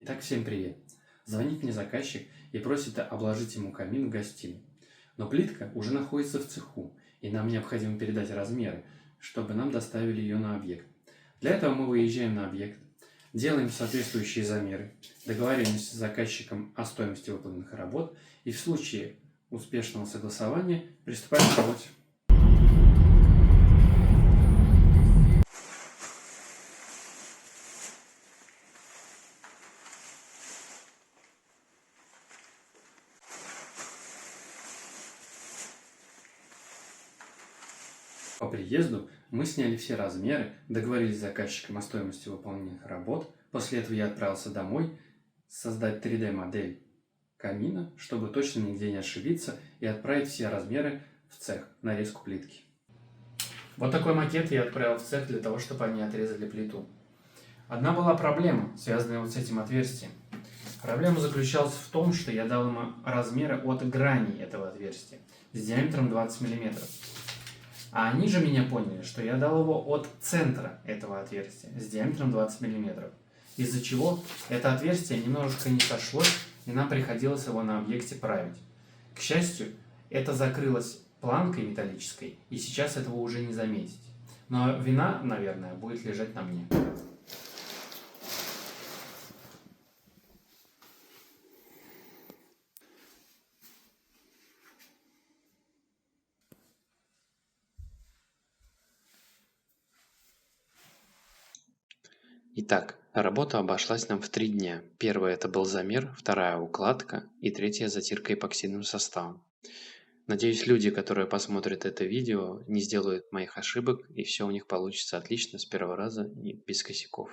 Итак, всем привет! Звонит мне заказчик и просит обложить ему камин в гостиной. Но плитка уже находится в цеху, и нам необходимо передать размеры, чтобы нам доставили ее на объект. Для этого мы выезжаем на объект, делаем соответствующие замеры, договариваемся с заказчиком о стоимости выполненных работ и в случае успешного согласования приступаем к работе. По приезду мы сняли все размеры, договорились с заказчиком о стоимости выполненных работ. После этого я отправился домой создать 3D-модель камина, чтобы точно нигде не ошибиться, и отправить все размеры в цех, нарезку плитки. Вот такой макет я отправил в цех для того, чтобы они отрезали плиту. Одна была проблема, связанная вот с этим отверстием. Проблема заключалась в том, что я дал им размеры от грани этого отверстия с диаметром 20 мм. А они же меня поняли, что я дал его от центра этого отверстия с диаметром 20 мм. Из-за чего это отверстие немножечко не сошлось, и нам приходилось его на объекте править. К счастью, это закрылось планкой металлической, и сейчас этого уже не заметить. Но вина, наверное, будет лежать на мне. Итак, работа обошлась нам в 3 дня. Первое это был замер, вторая укладка и третья затирка эпоксидным составом. Надеюсь, люди, которые посмотрят это видео, не сделают моих ошибок и все у них получится отлично с первого раза и без косяков.